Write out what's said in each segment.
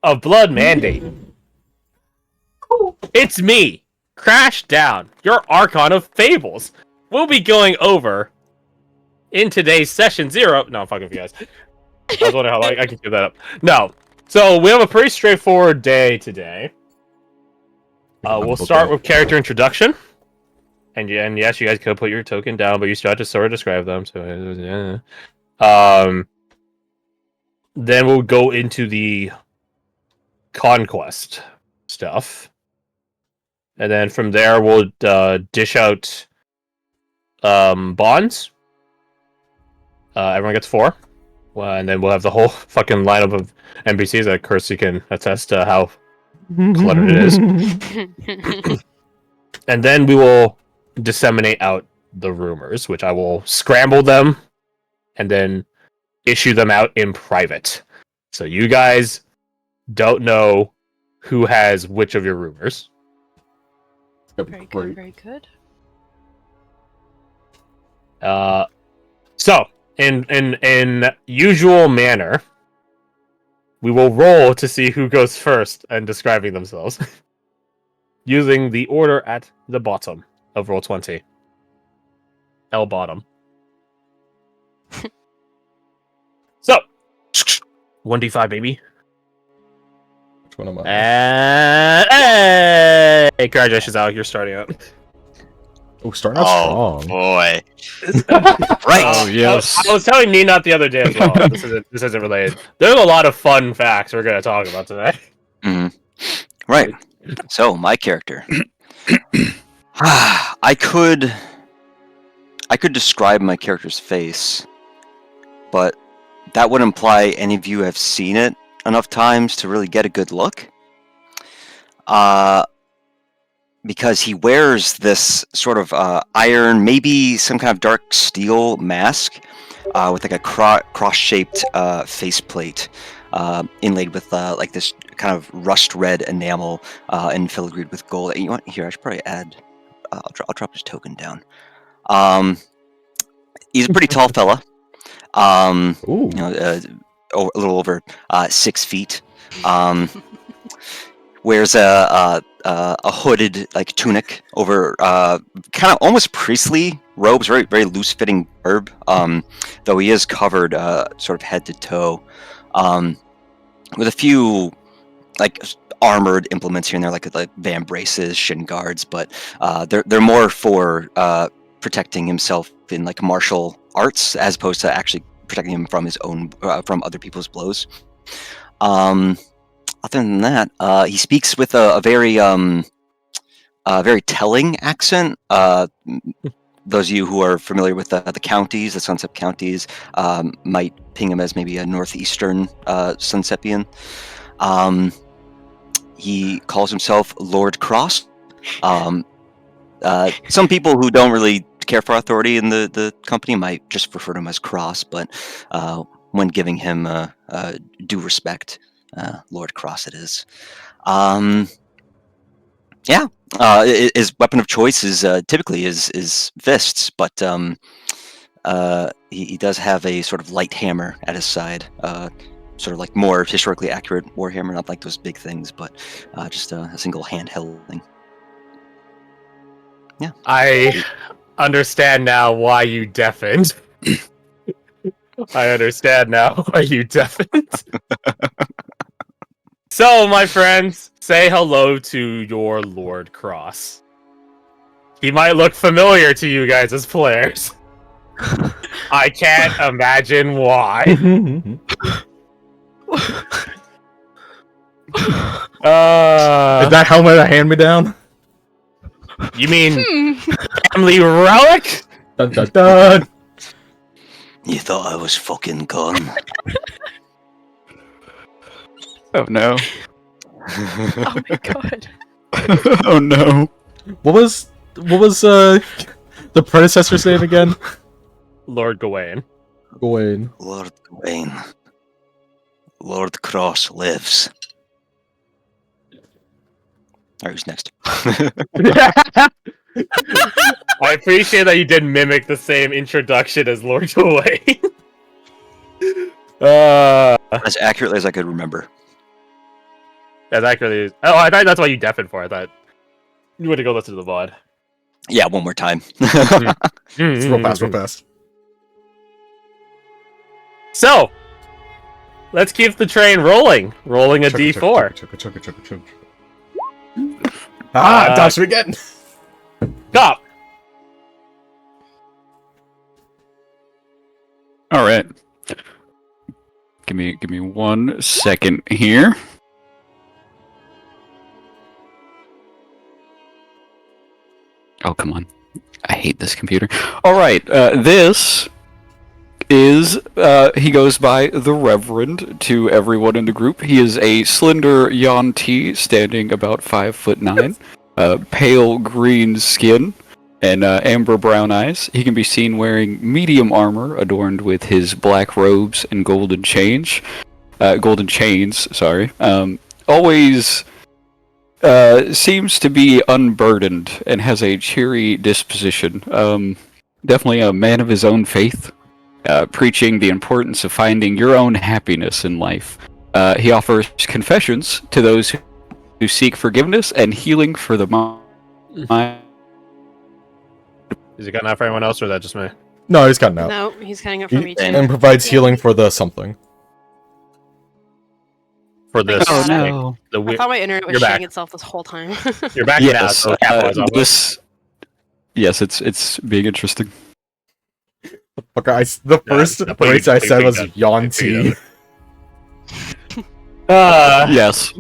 of Blood Mandate. It's me, Crash Down, your Archon of Fables. We'll be going over in today's session 0. No, I'm fucking with you guys. I was wondering how I can give that up. No. So we have a pretty straightforward day today. We'll start with character introduction. And yes, you guys could put your token down, but you still have to sort of describe them. So then we'll go into the conquest stuff. And then from there we'll dish out bonds. Everyone gets 4. And then we'll have the whole fucking lineup of NPCs that Kirsty can attest to how cluttered it is. And then we will disseminate out the rumors, which I will scramble them and then issue them out in private. So you guys don't know who has which of your rumors. Very good, very good. So in usual manner, we will roll to see who goes first and describing themselves, using the order at the bottom of Roll20. L bottom. So, 1d5, baby. Which one am I? Hey, congratulations, Alec. You're starting out. Oh, starting out strong. Boy. Right. Oh, yes. I was telling Nina the other day as well. This isn't related. There's a lot of fun facts we're going to talk about today. Mm-hmm. Right. So, my character. I could describe my character's face, but that would imply any of you have seen it enough times to really get a good look. Because he wears this sort of iron, maybe some kind of dark steel mask with like a cross-shaped faceplate inlaid with like this kind of rust-red enamel and filigreed with gold. You want here? I should probably add. I'll drop his token down. He's a pretty tall fella. A little over 6 feet. Wears a hooded like tunic over kind of almost priestly robes, very very loose fitting robe. Though he is covered sort of head to toe, with a few like armored implements here and there, like van braces, shin guards, but they're more for protecting himself in like martial arts as opposed to actually protecting him from his own from other people's blows. Other than that, he speaks with a very very telling accent. Those of you who are familiar with the counties, the Sunsep counties, might ping him as maybe a northeastern Sunsepian. He calls himself Lord Cross. Some people who don't really care for authority in the company might just refer to him as Cross, but when giving him due respect, Lord Cross it is. His weapon of choice is typically is fists, but he does have a sort of light hammer at his side, sort of like more historically accurate warhammer, not like those big things, but just a single handheld thing. Yeah, I understand now why you deafened. I understand now why you deafened. So, my friends, say hello to your Lord Cross. He might look familiar to you guys as players. I can't imagine why. Is that helmet a hand-me-down? You mean family relic? Dun, dun, dun. you thought I was fucking gone. Oh no. Oh my god. Oh no. What was the predecessor's name again? Lord Gawain. Gawain. Lord Gawain. Lord Cross lives. Alright, who's next? I appreciate that you did mimic the same introduction as Lord Gawain. As accurately as I could remember. That's actually. Oh, I thought that's why you deafened for. I thought you would to go listen to the VOD. Yeah, one more time. It's real fast, real fast. So, let's keep the train rolling. Rolling a D4. Chugga. Ah, dodged me again. Cop. All right. Give me 1 second here. Oh, come on. I hate this computer. All right. This is he goes by the Reverend to everyone in the group. He is a slender Yuan-Ti, standing about 5'9", pale green skin, and amber brown eyes. He can be seen wearing medium armor adorned with his black robes and golden chains. Sorry. Always seems to be unburdened and has a cheery disposition. Definitely a man of his own faith. Preaching the importance of finding your own happiness in life. He offers confessions to those who seek forgiveness and healing for the mind. Is he cutting out for anyone else, or is that just me? No, he's cutting out. No, he's cutting it from me too. And provides healing for the something. For this, Oh, no. the I weird. thought my internet was You're back. shitting itself this whole time. You're back now. Yes, So capitalize on this. yes, it's being interesting. Okay, the first I put you- phrase I put said you was down. Yuan-Ti. Yes,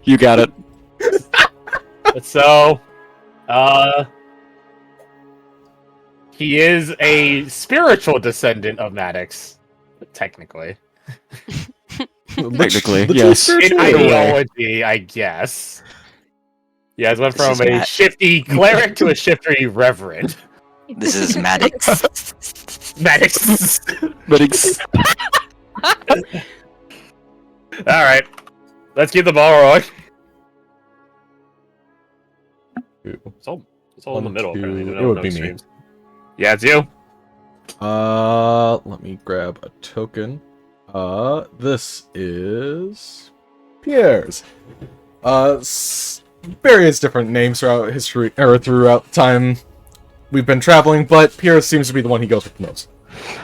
you got it. So, he is a spiritual descendant of Maddox, technically. Technically, Literally yes. spiritual In in a way. ideology, I guess. He has went This from is a Matt. shifty cleric to a shifty reverend. This is Maddox. Maddox. But it's All right, let's keep the ball rolling. It's all in the middle. Apparently. It No- would no be me. extremes. Yeah, it's you. Let me grab a token. This is Pierre's. Various different names throughout history, or throughout time we've been traveling, but Pierre seems to be the one he goes with the most.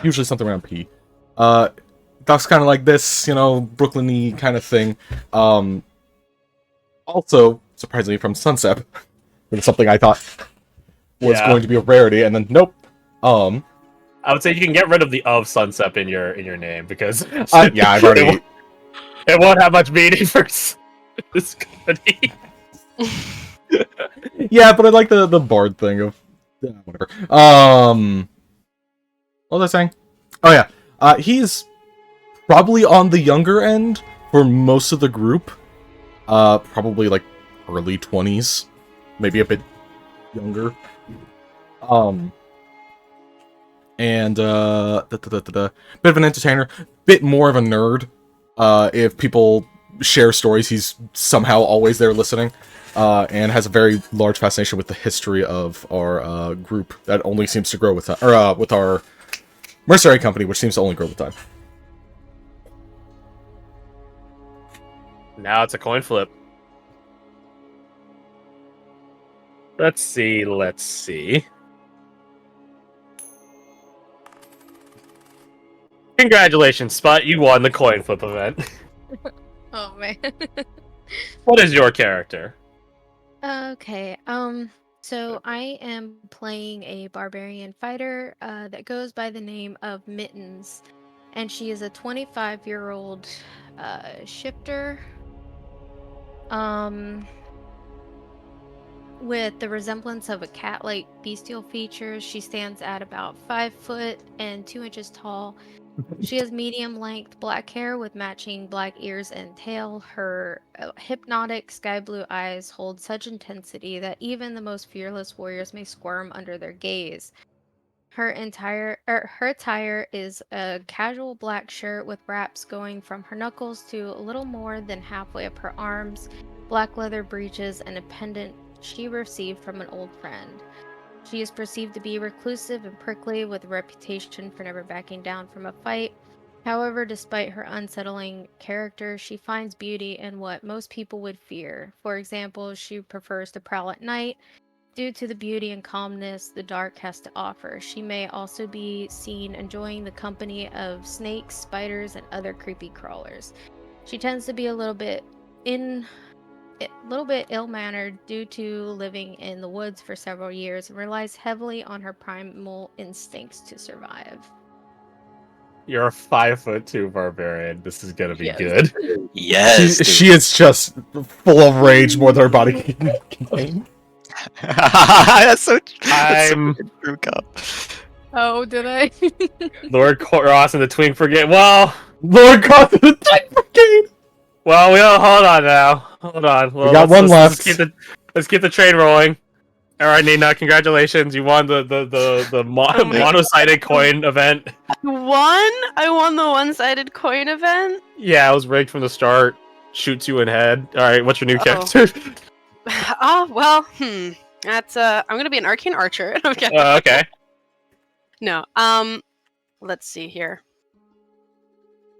Usually something around P. Talks kind of like this, Brooklyn-y kind of thing. Also, surprisingly from Sunset, which is something I thought was Yeah. going to be a rarity, and then nope. I would say you can get rid of the of sunset in your name because Yeah, I've already. it won't have much meaning for this company. Yeah, but I like the bard thing of whatever. What was I saying? Oh yeah, he's probably on the younger end for most of the group. Probably like early 20s, maybe a bit younger. And bit of an entertainer, bit more of a nerd. If people share stories, he's somehow always there listening. And has a very large fascination with the history of our group that only seems to grow with time, or with our mercenary company, which seems to only grow with time. Now it's a coin flip. Let's see. Congratulations, Spot. You won the coin flip event. Oh man. What is your character? Okay. So I am playing a barbarian fighter that goes by the name of Mittens, and she is a 25-year-old shifter. With the resemblance of a cat-like bestial features, she stands at about 5 foot and 2 inches tall. She has medium-length black hair with matching black ears and tail. Her hypnotic sky blue eyes hold such intensity that even the most fearless warriors may squirm under their gaze. Her attire is a casual black shirt with wraps going from her knuckles to a little more than halfway up her arms, black leather breeches, and a pendant she received from an old friend. She is perceived to be reclusive and prickly, with a reputation for never backing down from a fight. However, despite her unsettling character, she finds beauty in what most people would fear. For example, she prefers to prowl at night due to the beauty and calmness the dark has to offer. She may also be seen enjoying the company of snakes, spiders, and other creepy crawlers. She tends to be a little bit ill-mannered due to living in the woods for several years and relies heavily on her primal instincts to survive. You're a 5'2" barbarian. This is gonna be Yes. good. Yes. She is just full of rage more than her body can contain. That's so I'm true, Cup. Oh, did I? Lord Ross and the Twink Brigade. Well, Lord God of the Twink Brigade! well, hold on now. Hold on. Well, got one left. Let's keep the train rolling. All right, Nina, congratulations! You won the mono-sided coin event. I won the one-sided coin event. Yeah, it was rigged from the start. Shoots you in head. All right, what's your new Oh. character? Oh well, that's I'm gonna be an arcane archer. Okay. Okay. No. Let's see here.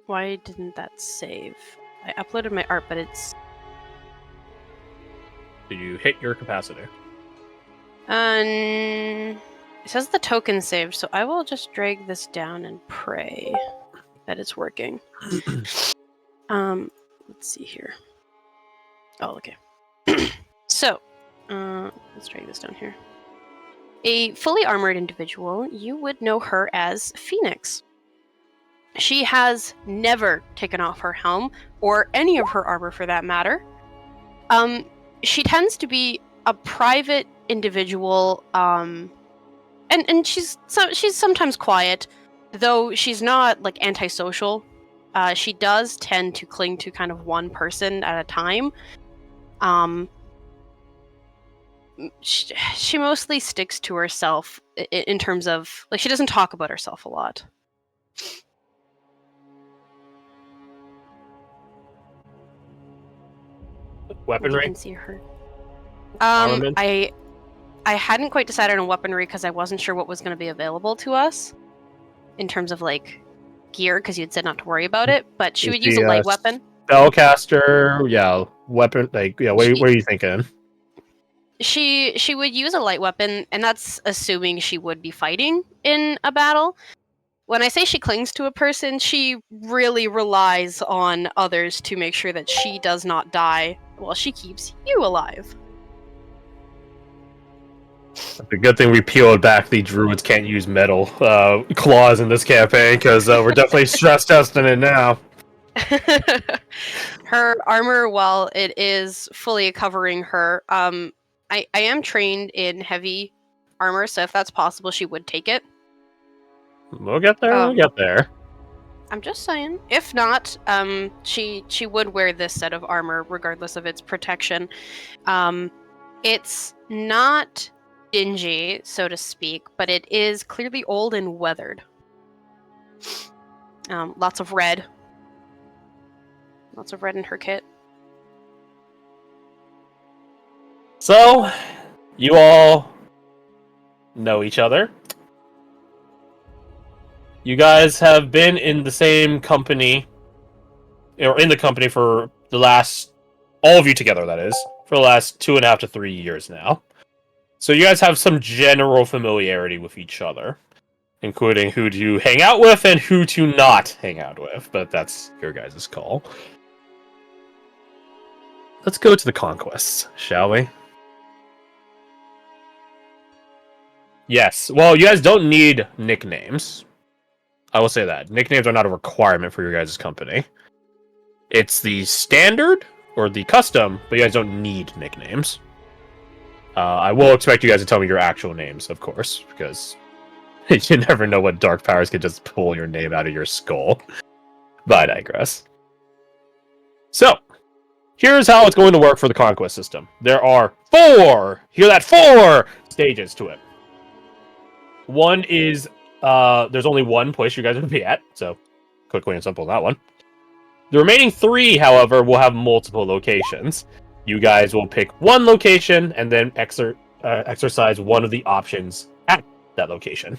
Why didn't that save? I uploaded my art, but it's Did you hit your capacitor? it says the token saved, so I will just drag this down and pray that it's working. Let's see here. Oh, okay. So, let's drag this down here. A fully armored individual, you would know her as Phoenix. She has never taken off her helm, or any of her armor for that matter. She tends to be a private individual, and she's sometimes quiet, though she's not like antisocial. She does tend to cling to kind of one person at a time. She mostly sticks to herself in terms of like she doesn't talk about herself a lot. You Weaponry? can see her. Armament? I hadn't quite decided on weaponry because I wasn't sure what was going to be available to us in terms of like gear because you had said not to worry about it. But she would use a light weapon. Spellcaster, yeah, weapon. Like, yeah, what are you thinking? She would use a light weapon, and that's assuming she would be fighting in a battle. When I say she clings to a person, she really relies on others to make sure that she does not die while she keeps you alive. It's a good thing we peeled back the druids can't use metal claws in this campaign, because we're definitely stress testing it now. Her armor, while it is fully covering her, I am trained in heavy armor, so if that's possible, she would take it. We'll get there. We'll get there. I'm just saying. If not, she would wear this set of armor regardless of its protection. It's not dingy, so to speak, but it is clearly old and weathered. Lots of red. Lots of red in her kit. So, you all know each other. You guys have been in the same company, or in the company for the last, all of you together, that is, for the last 2.5 to 3 years now. So you guys have some general familiarity with each other, including who to hang out with and who to not hang out with, but that's your guys' call. Let's go to the conquests, shall we? Yes. Well, you guys don't need nicknames. I will say that. Nicknames are not a requirement for your guys' company. It's the standard or the custom, but you guys don't need nicknames. I will expect you guys to tell me your actual names, of course, because you never know what dark powers could just pull your name out of your skull. But I digress. So, here's how it's going to work for the conquest system. There are 4! Hear that? 4 stages to it. One is, there's only one place you guys will be at, so quickly and simple on that one. The remaining 3, however, will have multiple locations. You guys will pick one location and then exercise one of the options at that location.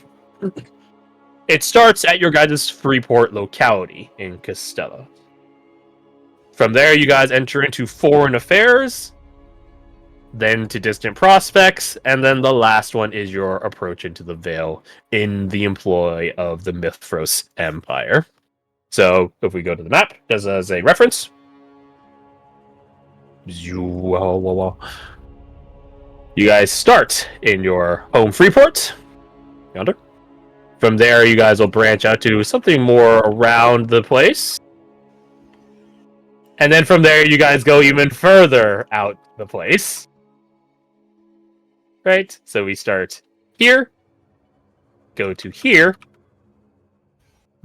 It starts at your guys' Freeport locality in Castella. From there, you guys enter into foreign affairs, then to distant prospects, and then the last one is your approach into the Vale in the employ of the Mithros Empire. So, if we go to the map, just as a reference, you guys start in your home Freeport, yonder. From there, you guys will branch out to something more around the place. And then from there, you guys go even further out the place. Right? So we start here, go to here,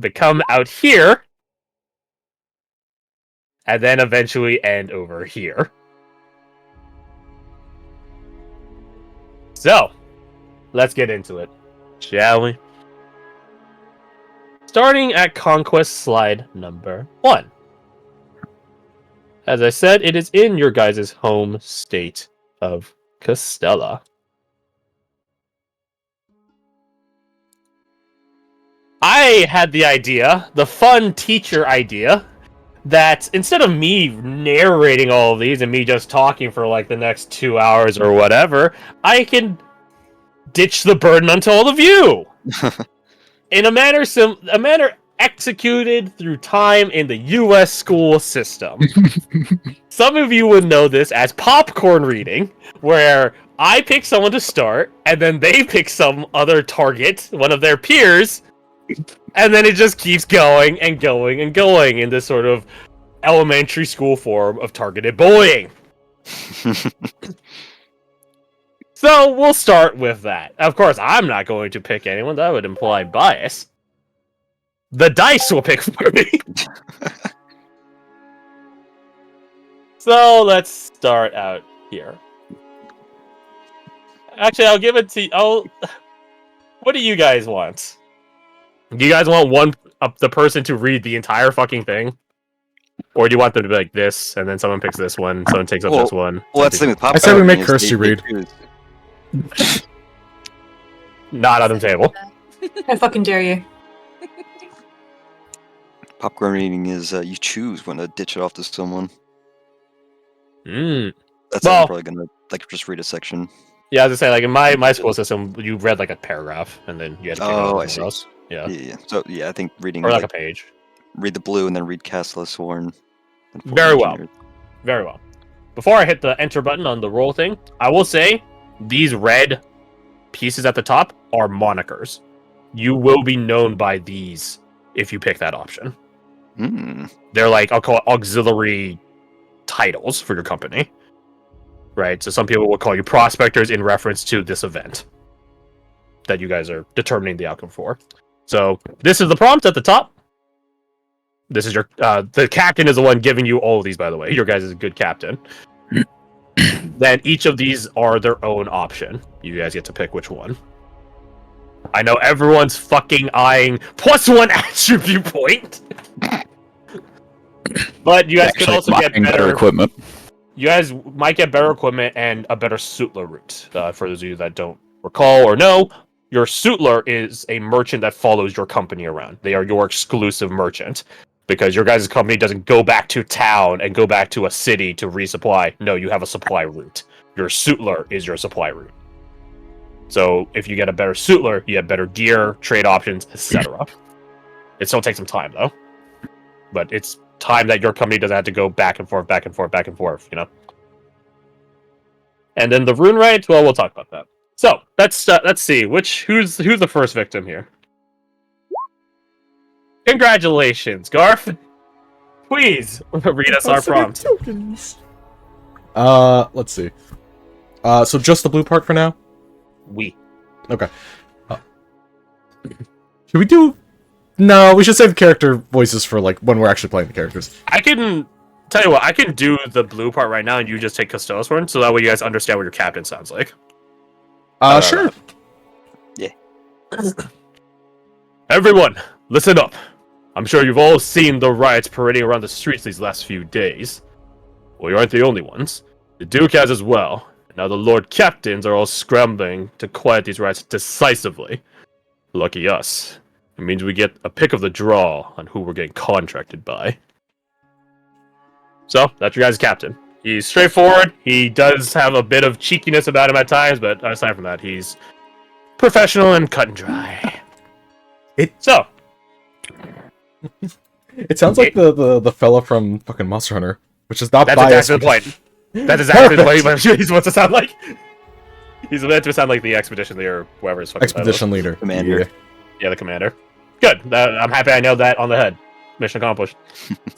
become out here, and then eventually end over here. So, let's get into it, shall we? Starting at Conquest slide number 1. As I said, it is in your guys' home state of Castella. I had the idea, the fun teacher idea, that instead of me narrating all of these and me just talking for like the next 2 hours or whatever, I can ditch the burden onto all of you. In a manner executed through time in the U.S. school system. Some of you would know this as popcorn reading, where I pick someone to start, and then they pick some other target, one of their peers, and then it just keeps going and going and going in this sort of elementary school form of targeted bullying. So we'll start with that. Of course, I'm not going to pick anyone. That would imply bias. The dice will pick for me. So let's start out here. Actually, I'll give it to. What do you guys want? Do you guys want the person to read the entire fucking thing, or do you want them to be like this, and then someone picks this one, someone takes up this one? Well, that's the thing with popcorn. I said we make Kirsty read. Not on the table. I fucking dare you. Popcorn reading is you choose when to ditch it off to someone. That's Well, I'm probably gonna just read a section. Yeah, I was gonna say, like in my school system, you read like a paragraph, and then you had to pick Oh, up I see. else. Yeah. Yeah. So yeah, I think reading Or like a page. read the blue and then read Castle Sworn. Very well. Very well. Before I hit the enter button on the roll thing, I will say these red pieces at the top are monikers. You will be known by these if you pick that option. They're like, I'll call it auxiliary titles for your company. Right? So some people will call you prospectors in reference to this event that you guys are determining the outcome for. So this is the prompt at the top. This is your the captain is the one giving you all of these, by the way. Your guys is a good captain. Then each of these are their own option. You guys get to pick which one. I know everyone's fucking eyeing +1 attribute point. But you guys could also get better equipment. You guys might get better equipment and a better Sutler route. For those of you that don't recall or know, your Sutler is a merchant that follows your company around. They are your exclusive merchant. Because your guys' company doesn't go back to town and go back to a city to resupply. No, you have a supply route. Your Sutler is your supply route. So if you get a better Sutler, you have better gear, trade options, etc. It still takes some time, though. But it's time that your company doesn't have to go back and forth, back and forth, back and forth, you know? And then the rune right, well, we'll talk about that. So, let's see. Who's the first victim here? Congratulations, Garth. Please read us our prompt. Let's see. So just the blue part for now? Okay. Should we do... No, we should save character voices for, like, when we're actually playing the characters. I can... Tell you what, I can do the blue part right now, and you just take Costello's one, so that way you guys understand what your captain sounds like. Sure. Yeah. Everyone, listen up. I'm sure you've all seen the riots parading around the streets these last few days. Well, you aren't the only ones. The Duke has as well. Now the Lord Captains are all scrambling to quiet these riots decisively. Lucky us. It means we get a pick of the draw on who we're getting contracted by. So, that's your guys' captain. He's straightforward. He does have a bit of cheekiness about him at times, but aside from that, he's professional and cut and dry. It sounds like the fella from fucking Monster Hunter, which is not that's biased. exactly the point. That's exactly the point he's supposed to sound like. He's meant to sound like the expedition leader, or whoever his fucking Expedition leader. Commander. Yeah, the commander. Good. I'm happy I nailed that on the head. Mission accomplished.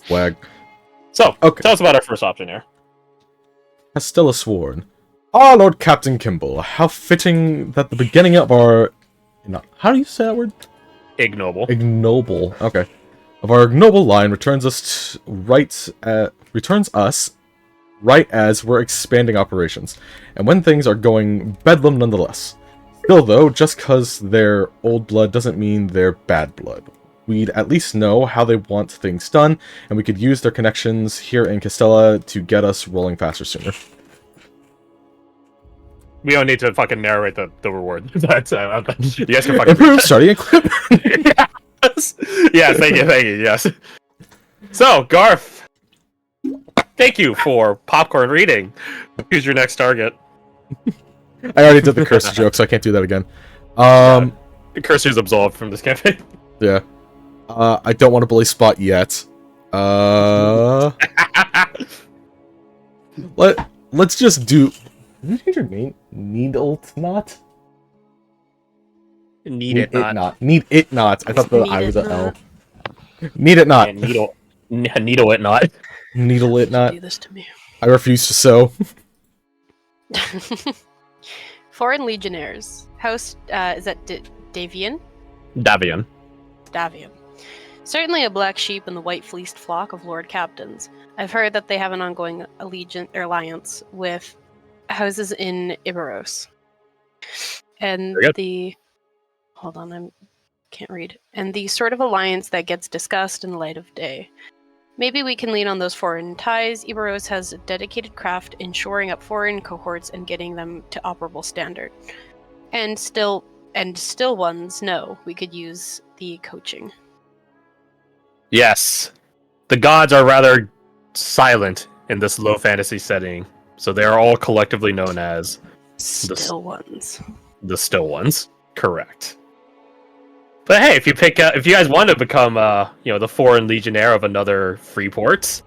Swag. So, Okay. tell us about our first option here. Castella sworn. Ah, Lord Captain Kimball, how fitting that the beginning of our... How do you say that word? Ignoble. Ignoble. Okay. Of our ignoble line returns us right as we're expanding operations, and when things are going bedlam nonetheless. Still though, just cause they're old blood doesn't mean they're bad blood. We'd at least know how they want things done, and we could use their connections here in Castella to get us rolling faster sooner. We don't need to fucking narrate the reward. You guys can fucking Improve starting equipment! Yes, thank you, yes. So, Garth, thank you for popcorn reading. Who's your next target? I already did the curse joke, so I can't do that again. Cursor's absolved from this campaign. Yeah. I don't want to bully Spot yet. Let's just do... Did you change your name? Needle-not? Need it not. Need it not. I thought the Need I it was an not. L. Need it not. Yeah, needle it not. Needle it not. Do this to me. I refuse to sew. Foreign legionnaires. House, is that Davian? Davian. Davian. Certainly a black sheep in the white-fleeced flock of lord captains. I've heard that they have an ongoing alliance with houses in Iberos. And hold on, I can't read. And the sort of alliance that gets discussed in the light of day. Maybe we can lean on those foreign ties. Iberos has a dedicated craft in shoring up foreign cohorts and getting them to operable standard. And still ones know we could use the coaching. Yes. The gods are rather silent in this low fantasy setting, so they are all collectively known as Still ones. the Still Ones. Correct. But hey, if you guys want to become, the foreign legionnaire of another Freeport,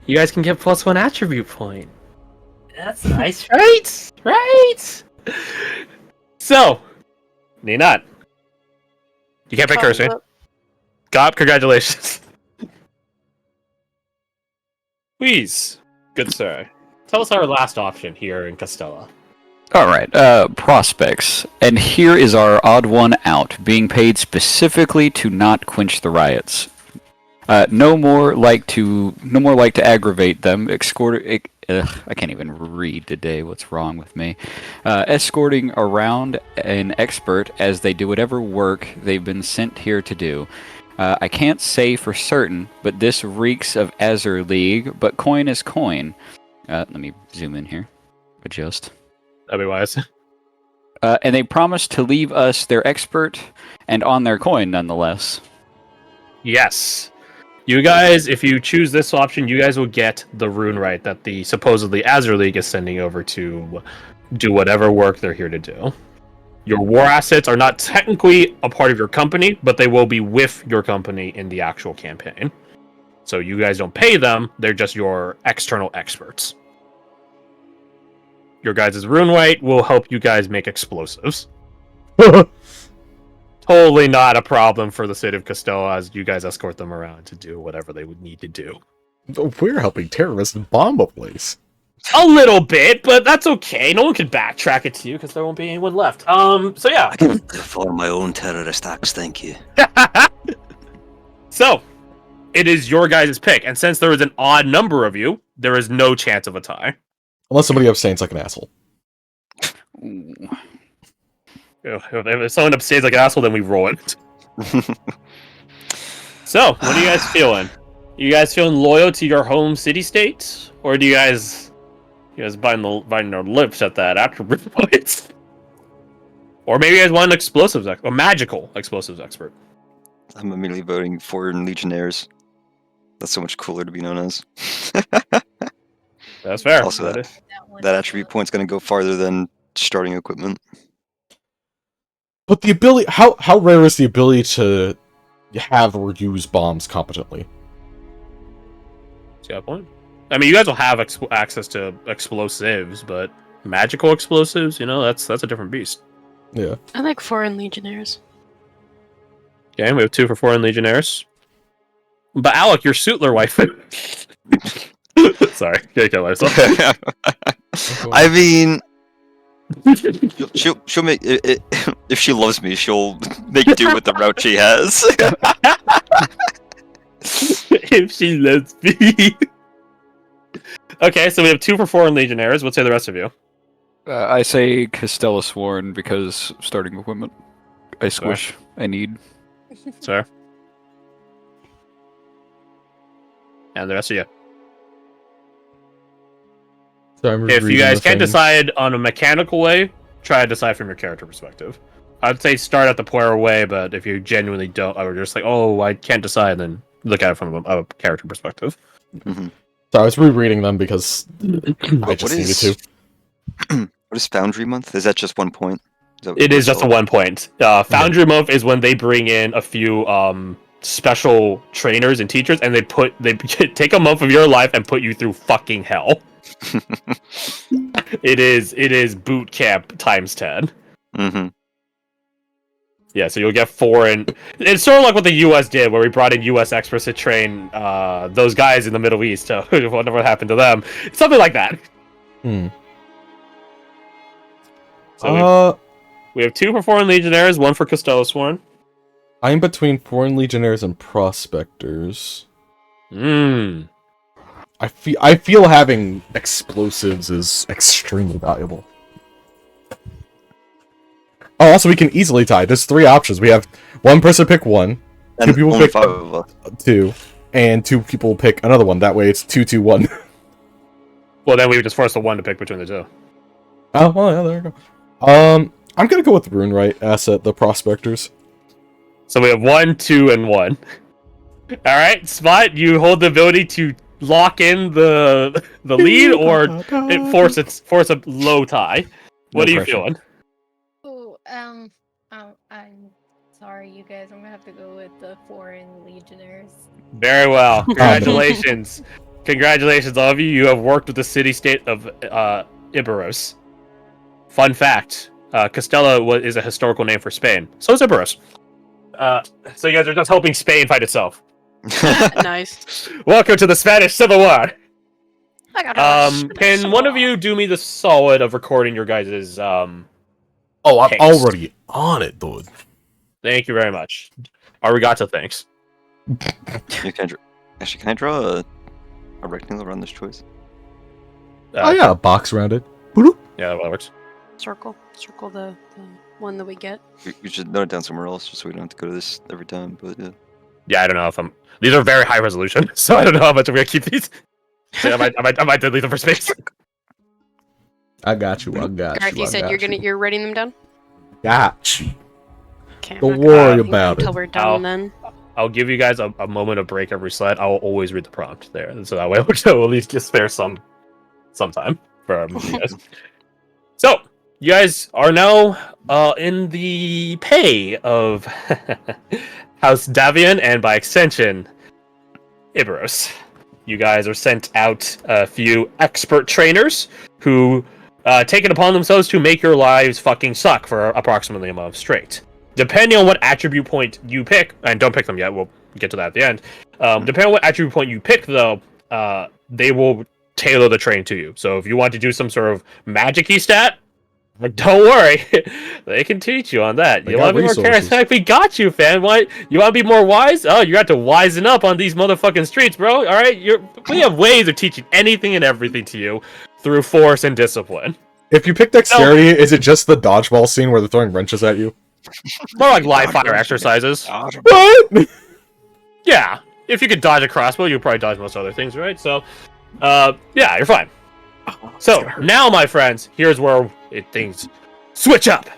you guys can get +1 attribute point. That's nice, right? Right. So, Ninat, you can't pick Cursor. God, congratulations. Please, good sir, tell us our last option here in Castella. Alright, prospects. And here is our odd one out, being paid specifically to not quench the riots. No more like to aggravate them, I can't even read today, what's wrong with me. Escorting around an expert as they do whatever work they've been sent here to do. I can't say for certain, but this reeks of Azure League, but coin is coin. Let me zoom in here. Adjust. That'd be wise. And they promise to leave us their expert and on their coin nonetheless. Yes. You guys, if you choose this option, you guys will get the rune right that the supposedly Azure League is sending over to do whatever work they're here to do. Your war assets are not technically a part of your company, but they will be with your company in the actual campaign. So you guys don't pay them, they're just your external experts. Your guys' rune right will help you guys make explosives. Totally not a problem for the city of Castella as you guys escort them around to do whatever they would need to do. We're helping terrorists bomb a place. A little bit, but that's okay. No one can backtrack it to you because there won't be anyone left. So yeah. I can perform my own terrorist acts, thank you. So, it is your guys' pick, and since there is an odd number of you, there is no chance of a tie. Unless somebody abstains like an asshole. Ooh. If someone abstains like an asshole, then we roll it. So, what are you guys feeling? You guys feeling loyal to your home city-state? Or do you guys biting their lips at that attribute points? Or maybe you guys want an explosives expert, a magical explosives expert. I'm immediately voting Foreign Legionnaires. That's so much cooler to be known as. That's fair. Also, That is- that attribute point's going to go farther than starting equipment. But the ability, how rare is the ability to have or use bombs competently? See that point? I mean, you guys will have access to explosives, but magical explosives, that's a different beast. Yeah. I like foreign legionnaires. Okay, we have 2 for Foreign Legionnaires. But Alec, your Suitler wife. Sorry, can't kill myself. I mean, she'll make it, if she loves me, she'll make do with the route she has. If she lets me. Okay, so we have 2 for Foreign Legionnaires. What say the rest of you? I say Castella Sworn because starting equipment. I squish. I need. Sir. And the rest of you. So I'm If you reading guys the can't things. decide on a mechanical way, try to decide from your character perspective. I'd say start at the player way, but if you genuinely don't, or just like, oh, I can't decide, then look at it from a character perspective. Mm-hmm. So I was rereading them because I What just needed to. What is Foundry Month? Is that just 1 point? It is just a 1 point. Foundry Month is when they bring in a few special trainers and teachers, and they take a month of your life and put you through fucking hell. It is boot camp times 10. Mm-hmm. Yeah, so you'll get foreign. It's sort of like what the U.S. did, where we brought in U.S. experts to train those guys in the Middle East. So whatever happened to them, something like that. Hmm. So we have 2 for Foreign Legionnaires, 1 for Costello Sworn. I'm between Foreign Legionnaires and Prospectors. Mmm. I feel having explosives is extremely valuable. Oh, also we can easily tie. There's 3 options. We have one person pick 1, 2 And people only pick 5 of us. 2, and 2 people pick another one. That way it's 2-2-1. Well, then we would just force the 1 to pick between the 2. Oh, well, yeah, there you go. I'm gonna go with Rune Right asset, the Prospectors. So we have 1, 2, and 1. All right, Spot, you hold the ability to lock in the lead, or force a low tie. What No are you pressure. feeling? Oh, I'm sorry, you guys. I'm gonna have to go with the foreign legionnaires. Very well. Congratulations. Congratulations, all of you. You have worked with the city-state of Iberos. Fun fact, Castella is a historical name for Spain. So is Iberos. So you guys are just helping Spain fight itself. Nice. Welcome to the Spanish Civil War. I got Can one of you do me the solid of recording your guys' Oh, I'm Haste. already on it, dude. Thank you very much. Arigato, thanks. Can I draw a rectangle around this choice? Oh yeah, a box around it. Yeah, that works. Circle the one that we get. We should note it down somewhere else, just so we don't have to go to this every time. But yeah. Yeah, I don't know if I'm. These are very high resolution, so I don't know how much I'm gonna keep these. So I might delete them for space. I got you. I got Garth, you. you said you're writing them down. Got you. Okay, Don't worry about it. until we're done. Then I'll give you guys a moment of break every slide. I'll always read the prompt there, so that way we'll at least just spare some time for you guys. So you guys are now in the pay of House Davian, and by extension, Iberos. You guys are sent out a few expert trainers who take it upon themselves to make your lives fucking suck for approximately a month straight. Depending on what attribute point you pick, and don't pick them yet, we'll get to that at the end. Depending on what attribute point you pick, though, they will tailor the train to you. So if you want to do some sort of magic-y stat, don't worry, they can teach you on that. They You got want to be more resources. charismatic? We got you, fam. What? You want to be more wise? Oh, you got to wisen up on these motherfucking streets, bro. All right, we have ways of teaching anything and everything to you through force and discipline. If you pick dexterity, is it just the dodgeball scene where they're throwing wrenches at you? More like live fire exercises. What? Yeah, if you could dodge a crossbow, you could probably dodge most other things, right? So, yeah, you're fine. So now, my friends, here's where things switch up.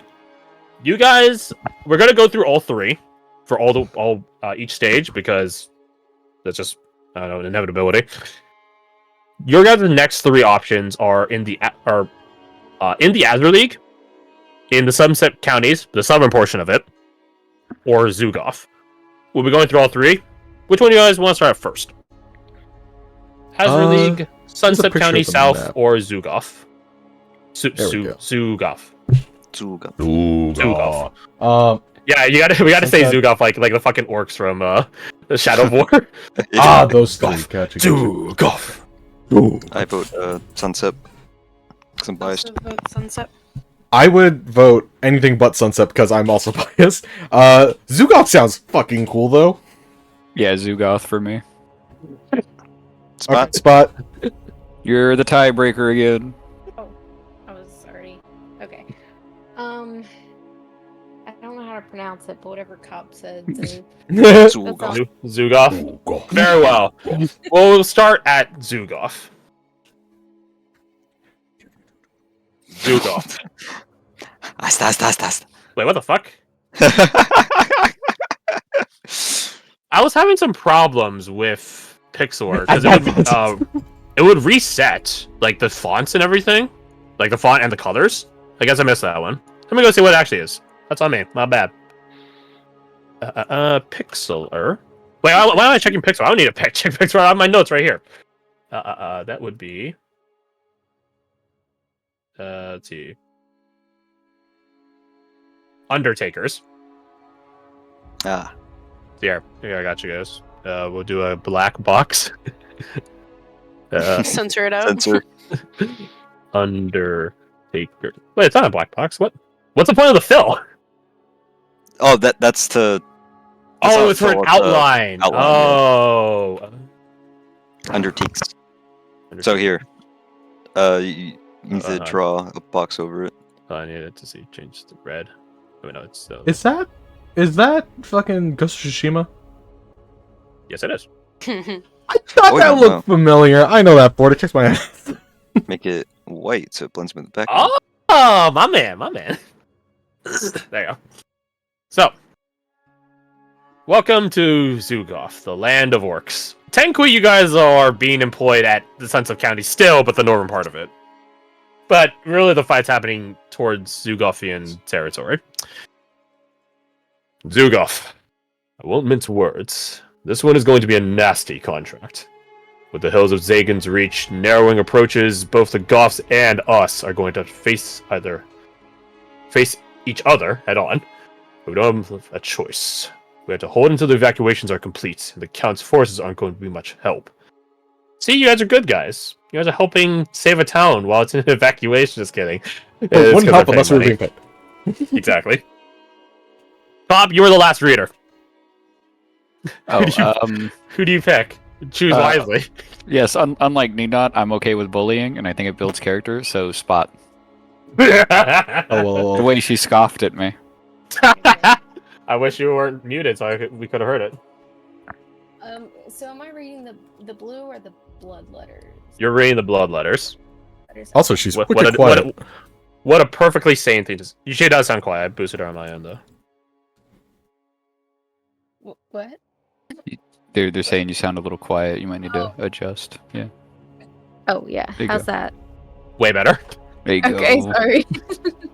You guys, we're gonna go through all 3 for all each stage because that's just I don't know an inevitability. Your guys' next 3 options are in the Azure League, in the Sunset Counties, the southern portion of it, or Zugoff. We'll be going through all 3. Which one do you guys want to start at first? Azure League, Sunset picture County of the South, map. or Zugoff? There we go. Zugoff. Zuga. Zugoff. Yeah, we gotta say Sunset. Zugoff like the fucking orcs from the Shadow of War. Those 3. Gotcha. Zugoff. I vote Sunset. 'Cause I'm biased. Also vote Sunset. I would vote anything but Sunset because I'm also biased. Zugoff sounds fucking cool though. Yeah, Zugoth for me. Spot. Okay, Spot. You're the tiebreaker again. Oh, I was already okay. I don't know how to pronounce it, but whatever Cobb said. Zuga. Zugoff. Very well. We'll start at Zugoff. Zugoff. Asta. Wait, what the fuck? I was having some problems with Pixlr because it would reset like the fonts and everything, like the font and the colors. I guess I missed that one. Let me go see what it actually is. That's on me. My bad. Pixlr. Wait, why am I checking Pixlr? I don't need to check Pixlr. I have my notes right here. That would be. Let's see. Undertakers. Ah. Here, I got you guys. We'll do a black box. Censor it out. Censor. Undertaker. Wait, it's not a black box. What? What's the point of the fill? Oh, that's to. Oh, it's for an outline. outline, Oh. Undertakes. So here, you need to draw a box over it. Oh, I needed to see change to red. Oh no, it's still. Is that fucking Ghost of Tsushima? Yes, it is. I thought Oh, that yeah, looked familiar. I know that board. It kicks my ass. Make it white so it blends with the background. Oh, my man. There you go. So, welcome to Zugoff, the land of orcs. Technically, you guys are being employed at the Sunset County still, but the northern part of it. But really, the fight's happening towards Zugoffian territory. Zugoff. I won't mince words. This one is going to be a nasty contract. With the hills of Zagan's reach, narrowing approaches, both the Goths and us are going to face each other head on. We don't have a choice. We have to hold until the evacuations are complete, and the Count's forces aren't going to be much help. See, you guys are good guys. You guys are helping save a town while it's in evacuation. Just kidding. It wouldn't help unless we were being paid. Exactly. Bob, you were the last reader. Oh, Who do you pick? Choose wisely. yes. Unlike Ninot, I'm okay with bullying, and I think it builds character. So Spot. Oh The well. way she scoffed at me. I wish you weren't muted, so we could have heard it. So am I reading the blue or the blood letters? You're reading the blood letters. Also, she's What, wicked what, quiet. what a perfectly sane thing to say. She does sound quiet. I boosted her on my end, though. What? They're saying you sound a little quiet. You might need to adjust. Yeah. Oh yeah. There you How's go. that? Way better. There you Okay, go. sorry.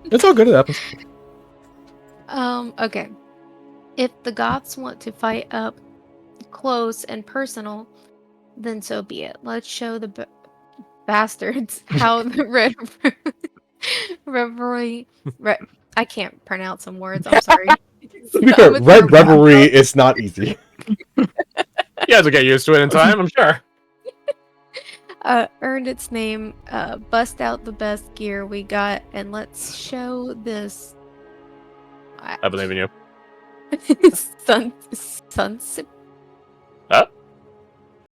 It's all good. It happens. Okay. If the Goths want to fight up close and personal, then so be it. Let's show the bastards how the red revelry. I can't pronounce some words. I'm sorry. To be fair, Red Revelry is not easy. You guys will get used to it in time, I'm sure. Earned its name. Bust out the best gear we got, and let's show this. I believe in you. Sunset. Huh?